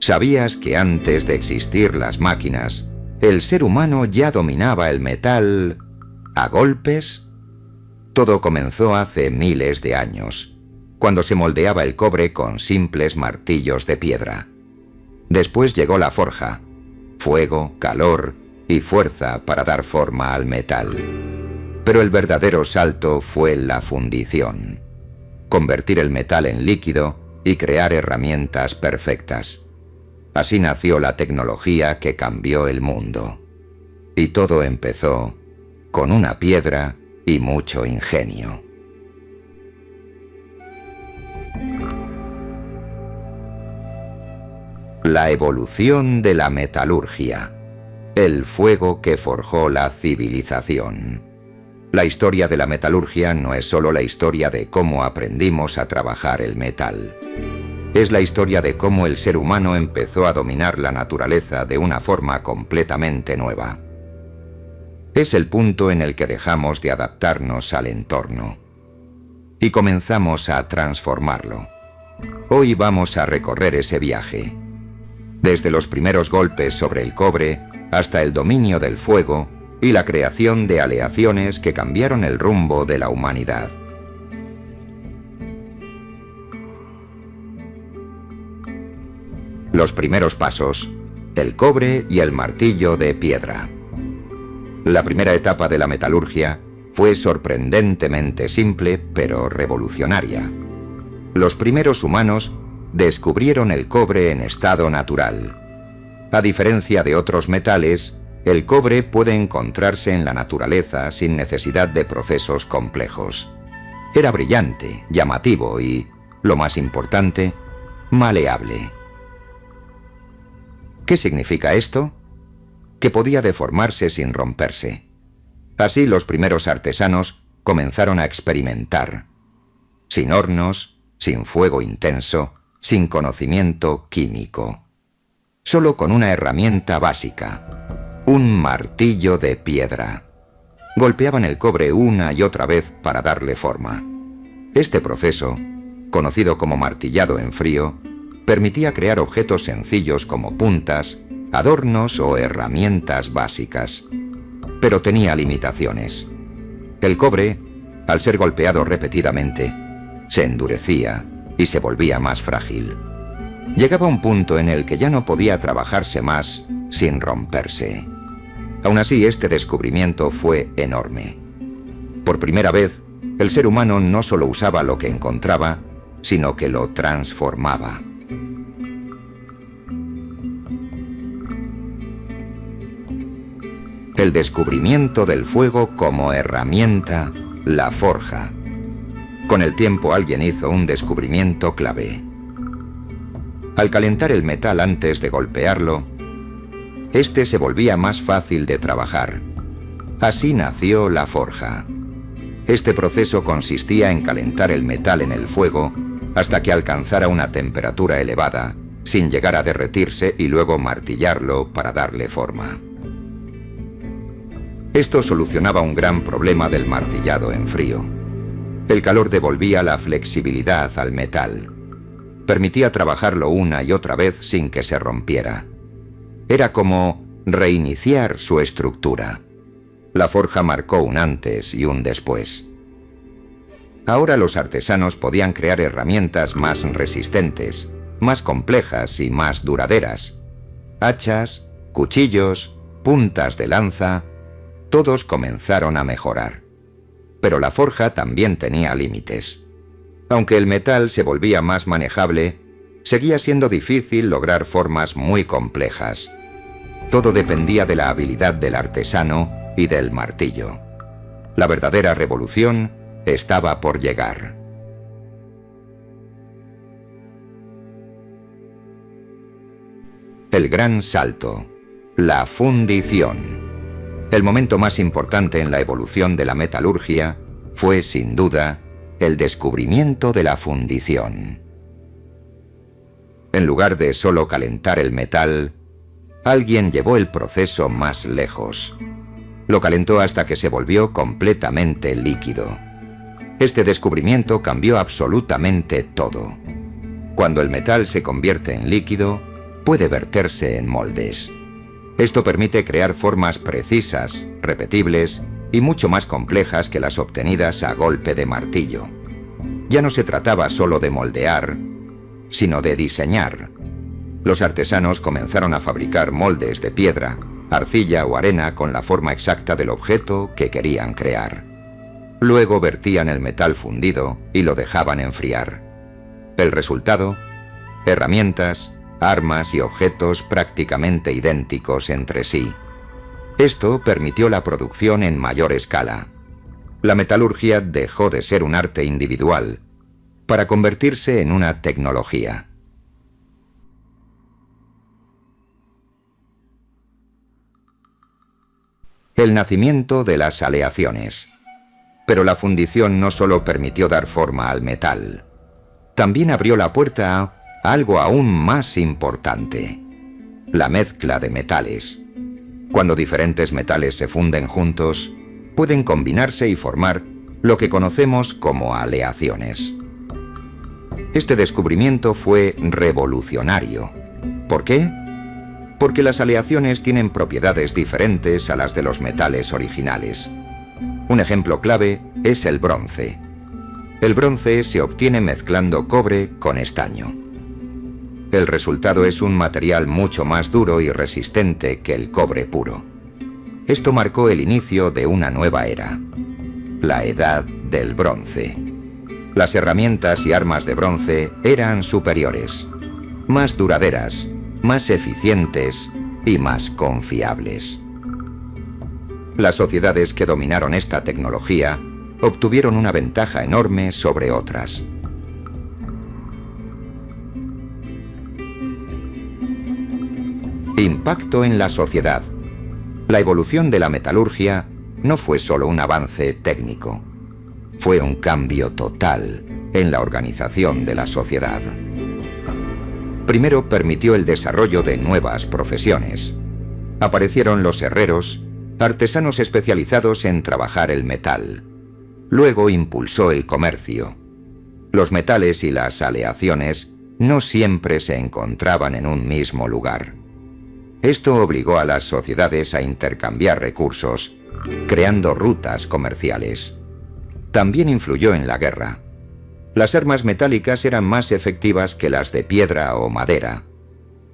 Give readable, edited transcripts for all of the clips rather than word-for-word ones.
¿Sabías que antes de existir las máquinas, el ser humano ya dominaba el metal a golpes? Todo comenzó hace miles de años, cuando se moldeaba el cobre con simples martillos de piedra. Después llegó la forja, fuego, calor y fuerza para dar forma al metal. Pero el verdadero salto fue la fundición. Convertir el metal en líquido y crear herramientas perfectas. Así nació la tecnología que cambió el mundo. Y todo empezó con una piedra y mucho ingenio. La evolución de la metalurgia. El fuego que forjó la civilización. La historia de la metalurgia no es solo la historia de cómo aprendimos a trabajar el metal. Es la historia de cómo el ser humano empezó a dominar la naturaleza de una forma completamente nueva. Es el punto en el que dejamos de adaptarnos al entorno y comenzamos a transformarlo. Hoy vamos a recorrer ese viaje, desde los primeros golpes sobre el cobre hasta el dominio del fuego y la creación de aleaciones que cambiaron el rumbo de la humanidad. Los primeros pasos, el cobre y el martillo de piedra. La primera etapa de la metalurgia fue sorprendentemente simple, pero revolucionaria. Los primeros humanos descubrieron el cobre en estado natural. A diferencia de otros metales, el cobre puede encontrarse en la naturaleza sin necesidad de procesos complejos. Era brillante, llamativo y, lo más importante, maleable. ¿Qué significa esto? Que podía deformarse sin romperse. Así los primeros artesanos comenzaron a experimentar. Sin hornos, sin fuego intenso, sin conocimiento químico. Solo con una herramienta básica, un martillo de piedra. Golpeaban el cobre una y otra vez para darle forma. Este proceso, conocido como martillado en frío, permitía crear objetos sencillos como puntas, adornos o herramientas básicas. Pero tenía limitaciones. El cobre, al ser golpeado repetidamente, se endurecía y se volvía más frágil. Llegaba un punto en el que ya no podía trabajarse más sin romperse. Aún así, este descubrimiento fue enorme. Por primera vez, el ser humano no solo usaba lo que encontraba, sino que lo transformaba. El descubrimiento del fuego como herramienta, la forja. Con el tiempo alguien hizo un descubrimiento clave. Al calentar el metal antes de golpearlo, este se volvía más fácil de trabajar. Así nació la forja. Este proceso consistía en calentar el metal en el fuego hasta que alcanzara una temperatura elevada, sin llegar a derretirse y luego martillarlo para darle forma. Esto solucionaba un gran problema del martillado en frío. El calor devolvía la flexibilidad al metal. Permitía trabajarlo una y otra vez sin que se rompiera. Era como reiniciar su estructura. La forja marcó un antes y un después. Ahora los artesanos podían crear herramientas más resistentes, más complejas y más duraderas. Hachas, cuchillos, puntas de lanza, todos comenzaron a mejorar. Pero la forja también tenía límites. Aunque el metal se volvía más manejable, seguía siendo difícil lograr formas muy complejas. Todo dependía de la habilidad del artesano y del martillo. La verdadera revolución estaba por llegar. El gran salto, la fundición. El momento más importante en la evolución de la metalurgia fue, sin duda, el descubrimiento de la fundición. En lugar de solo calentar el metal, alguien llevó el proceso más lejos. Lo calentó hasta que se volvió completamente líquido. Este descubrimiento cambió absolutamente todo. Cuando el metal se convierte en líquido, puede verterse en moldes. Esto permite crear formas precisas, repetibles y mucho más complejas que las obtenidas a golpe de martillo. Ya no se trataba solo de moldear, sino de diseñar. Los artesanos comenzaron a fabricar moldes de piedra, arcilla o arena con la forma exacta del objeto que querían crear. Luego vertían el metal fundido y lo dejaban enfriar. El resultado: herramientas, armas y objetos prácticamente idénticos entre sí. Esto permitió la producción en mayor escala. La metalurgia dejó de ser un arte individual para convertirse en una tecnología. El nacimiento de las aleaciones. Pero la fundición no solo permitió dar forma al metal, también abrió la puerta a algo aún más importante: la mezcla de metales. Cuando diferentes metales se funden juntos, pueden combinarse y formar lo que conocemos como aleaciones. Este descubrimiento fue revolucionario. ¿Por qué? Porque las aleaciones tienen propiedades diferentes a las de los metales originales. Un ejemplo clave es el bronce. El bronce se obtiene mezclando cobre con estaño. El resultado es un material mucho más duro y resistente que el cobre puro. Esto marcó el inicio de una nueva era, la Edad del Bronce. Las herramientas y armas de bronce eran superiores, más duraderas, más eficientes y más confiables. Las sociedades que dominaron esta tecnología obtuvieron una ventaja enorme sobre otras. Impacto en la sociedad. La evolución de la metalurgia no fue solo un avance técnico, fue un cambio total en la organización de la sociedad. Primero permitió el desarrollo de nuevas profesiones. Aparecieron los herreros, artesanos especializados en trabajar el metal. Luego impulsó el comercio. Los metales y las aleaciones no siempre se encontraban en un mismo lugar. Esto obligó a las sociedades a intercambiar recursos, creando rutas comerciales. También influyó en la guerra. Las armas metálicas eran más efectivas que las de piedra o madera.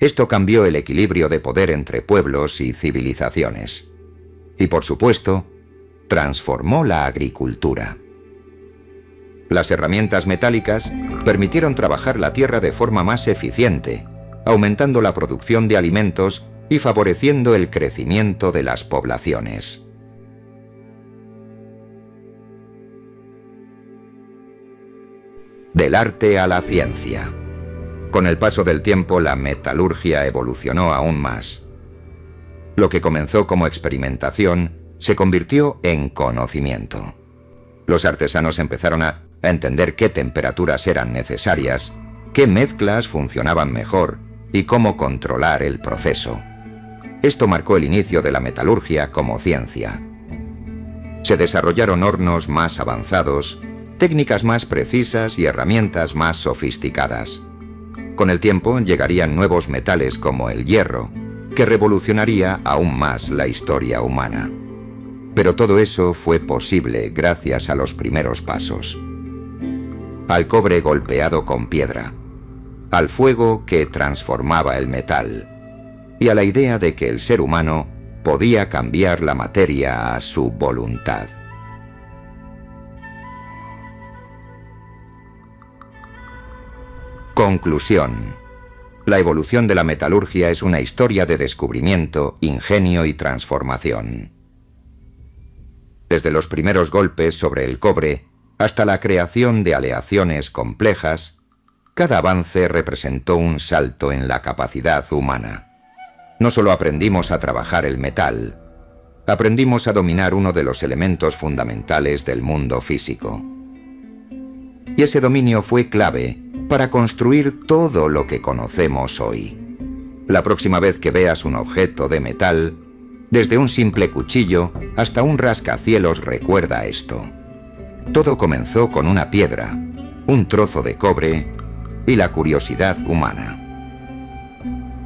Esto cambió el equilibrio de poder entre pueblos y civilizaciones. Y por supuesto, transformó la agricultura. Las herramientas metálicas permitieron trabajar la tierra de forma más eficiente, aumentando la producción de alimentos y favoreciendo el crecimiento de las poblaciones. Del arte a la ciencia. Con el paso del tiempo, la metalurgia evolucionó aún más. Lo que comenzó como experimentación se convirtió en conocimiento. Los artesanos empezaron a entender qué temperaturas eran necesarias, qué mezclas funcionaban mejor y cómo controlar el proceso. Esto marcó el inicio de la metalurgia como ciencia. Se desarrollaron hornos más avanzados, técnicas más precisas y herramientas más sofisticadas. Con el tiempo llegarían nuevos metales como el hierro, que revolucionaría aún más la historia humana. Pero todo eso fue posible gracias a los primeros pasos. Al cobre golpeado con piedra, al fuego que transformaba el metal, y a la idea de que el ser humano podía cambiar la materia a su voluntad. Conclusión. La evolución de la metalurgia es una historia de descubrimiento, ingenio y transformación. Desde los primeros golpes sobre el cobre hasta la creación de aleaciones complejas, cada avance representó un salto en la capacidad humana. No solo aprendimos a trabajar el metal, aprendimos a dominar uno de los elementos fundamentales del mundo físico. Y ese dominio fue clave para construir todo lo que conocemos hoy. La próxima vez que veas un objeto de metal, desde un simple cuchillo hasta un rascacielos, recuerda esto. Todo comenzó con una piedra, un trozo de cobre y la curiosidad humana.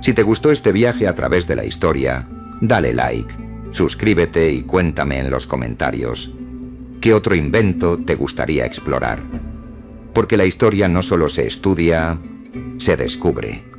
Si te gustó este viaje a través de la historia, dale like, suscríbete y cuéntame en los comentarios qué otro invento te gustaría explorar. Porque la historia no solo se estudia, se descubre.